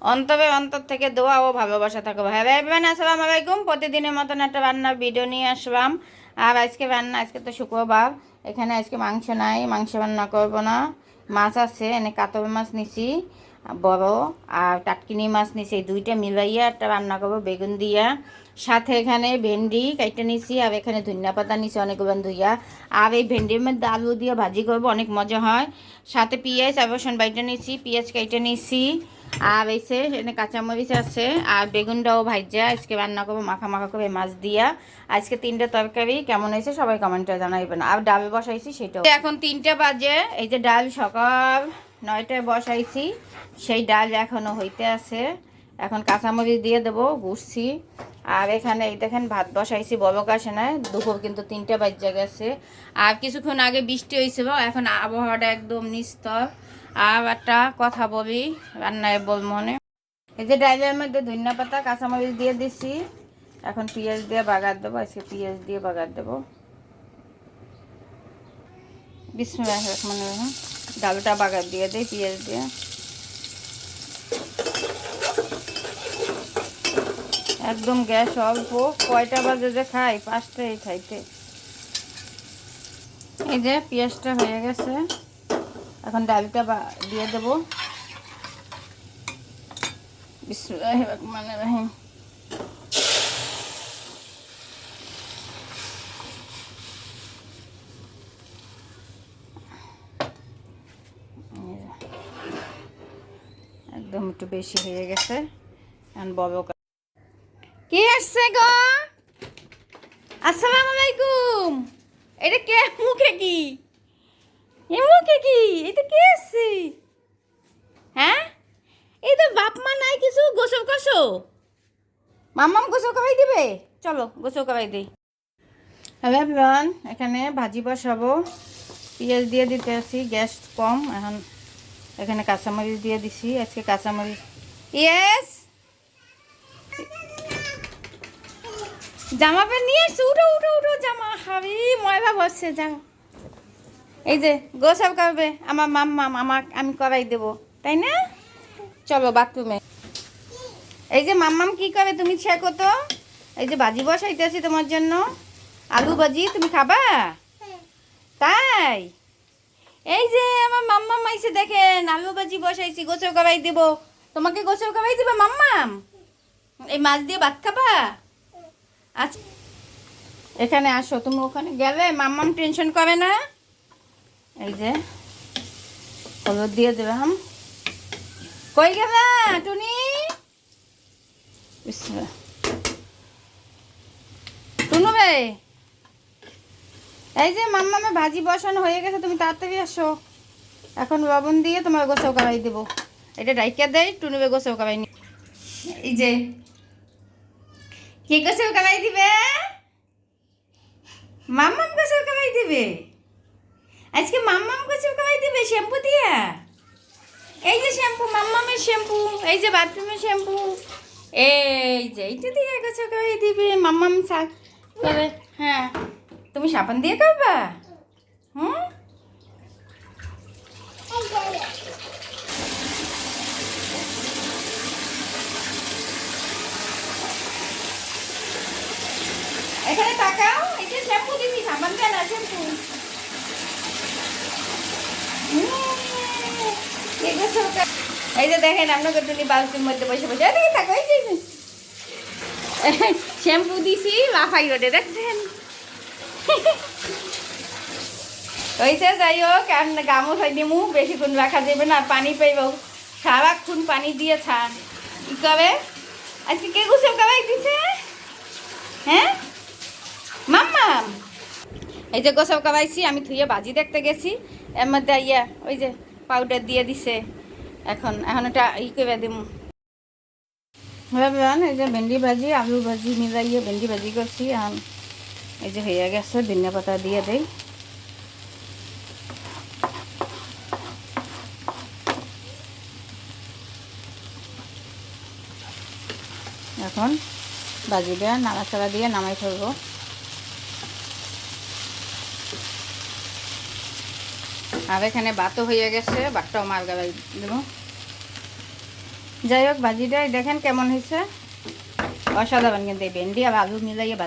অন্তবে অন্তর থেকে দোয়া ও ভালোবাসা থাকো। হ্যালো এভরিওয়ান, আসসালামু আলাইকুম। প্রতিদিনের মতন একটা রান্নার ভিডিও নিয়ে আসলাম। আর আজকে রান্না, আজকে তো শুক্রবার, এখানে আজকে মাংস নাই, মাংস রান্না করব না। মাছ আছে, এনে কাতল মাছ নিছি বড়, আর টাটকিনি মাছ নিছি, এই দুইটা মিলাইয়া একটা রান্না করবো বেগুন দিয়া। সাথে এখানে ভেন্ডি কাইটে নিছি, আর এখানে ধনিয়া পাতা নিছি অনেকগুলো ধুইয়া। আর এই ভেন্ডির মধ্যে আলু দিয়ে ভাজি করবো, অনেক মজা হয়। সাথে পেঁয়াজ আর রসুন বাইটে নিছি, পেঁয়াজ কাইটে নিছি। আর এসে এখানে কাঁচামরিচ আছে, আর বেগুনটাও ভাজা আজকে রান্না করবো মাখা মাখা করে মাছ দিয়া। আজকে 3টে তরকারি কেমন হয়েছে সবাই কমেন্টে জানাইবেন। আর ডাল বসাইছি সেটাও। এখন 3টে বাজে, এই যে ডাল সকাল 9টায় বসাইছি, সেই ডাল এখনও হইতে আছে। এখন কাঁচামরিচ দিয়ে দেবো, গুছছি। আর এখানে এই দেখেন ভাত বসাইছি, বড় কাশে নয়, দুপুর কিন্তু 3টে বাজে গেছে। আর কিছুক্ষণ আগে বৃষ্টি হয়েছিল, এখন আবহাওয়াটা একদম নিস্তর। আর একটা কথা বলি, রান্নায় বল মনে, এই যে ডালের মধ্যে ধনিয়া পাতা কাঁচামরিচ দিয়ে দিছি। এখন পেঁয়াজ দিয়ে বাগার দেবো, আজকে পেঁয়াজ দিয়ে বাগার দেবো। বিসমিল্লাহির রহমানির রহিম। ডালটা বাগার দিয়ে দিই পেঁয়াজ দিয়ে। একদম গ্যাস অল্প, কয়টা বাজে যে খাই, 5টায় খাইতে। এই যে পেঁয়াজটা হয়ে গেছে, এখন ডালটা দিয়ে দেবো। বিসমিল্লাহির রহমানির রহিম। একদম একটু বেশি হয়ে গেছে, এখন বড়। কে আসছে গো? আসসালামু আলাইকুম। এটা কে? মুখে কি? এ মুখে কি? এটা কে আসছে? হ্যাঁ, এই তো বাপ মা নাই কিছু, গোসল করছো? মাম্মাম গোসল করাই দিবে, চলো গোসল করাই দিই। হ্যালো এভরিওয়ান, এখানে ভাজি বসাবো, পেঁয়াজ দিয়ে দিতে আসি, গ্যাস কম। এখন এখানে কাঁচামরিচ দিয়ে দিছি, আজকে কাঁচামরিচ। ইয়েস, জামা প্যান্ট নিয়ে এসছি, উঠো উঠো উঠো, জামা হাবি ময়লা বসছে জামা। এই যে গোসল করবে আমার মাম্মাম, আমি করাই দেবো, তাই না? চলো বাথরুমে। এই যে মাম্মাম কি করে তুমি শেখো তো। এই যে ভাজি বসাইতেছি তোমার জন্য, আলু ভাজি, তুমি খাবা? তাই এই যে আমার মাম্মাম আইছে, দেখেন আলু ভাজি বসাইছি, গোসল করাই দেবো। তোমাকে গোসল করাই দিবে মাম্মাম? এই মাছ দিয়ে ভাত খাবা? আচ্ছা, এখানে আসো, তুমি ওখানে গেলে মাম্মাম টেনশন করে না। এই যে হলুদ দিয়ে দিলাম। কই গেলা টুনি? টুনু বে, এই যে মাম্মামে ভাজি বসানো হয়ে গেছে, তুমি তাড়াতাড়ি আসো। এখন লবণ দিয়ে তোমার গোসল করাই দেবো। এটা ডাইকা দেয়, টুনুবে গোসল করাই নি। এই যে কে গোসল করাই দিবে? মাম্মাম গোসল করাই দিবে আজকে, মাম্মাম গোসল করাই দিবে শ্যাম্পু দিয়া। এই যে শ্যাম্পু, মাম্মামের শ্যাম্পু, এই যে বাথরুমের শ্যাম্পু, এই যে এইটা দিয়ে গোসল করাই দিবে মাম্মাম করে। হ্যাঁ, তুমি সাবান দিয়ে করবা? হুম, এখানে তাকাও, এই যে শ্যাম্পু দিছি, সাবান দেয় না, শ্যাম্পু। এই যে দেখেন আপনাকে টুনি বালতির মধ্যে বসে বসে, এদিকে থাকো, এই যে শ্যাম্পু দিছি লাফাই ওঠে, দেখছেন? হয়েছে, যাই হোক, আর গামো খাই দিমু, বেশিক্ষণ রাখা যাবে না, পানি পাইব, সারাক্ষণ পানি দিয়ে ছান কি করে। আজকে কে গোসল করাই দিছে? হ্যাঁ মাম্মাম, এই যে গোসল করাইছি, আমি ধুয়ে ভাজি দেখতে গেছি, এর মধ্যে ইয়া ওই যে পাউডার দিয়ে দিছে। এখন এটা করে দিমু। ভাবলাম এই যে ভেন্ডি ভাজি আলু ভাজি মিলাইয়ে ভেন্ডি ভাজি করছি। এখন এই যে হয়ে গেছে, ধনিয়া পাতা দিয়ে দেই। এখন ভাজিটা নাড়াচাড়া দিয়ে নামাই ফেলবো। আর এখানে ভাতও হয়ে গেছে, ভাতটাও মার গালাই দেবো। যাই হোক ভাজিটাই দেখেন কেমন হয়েছে, অসাধারণ কিন্তু এই ভেন্ডি আর আলু মিলাইয়ে ভাজি।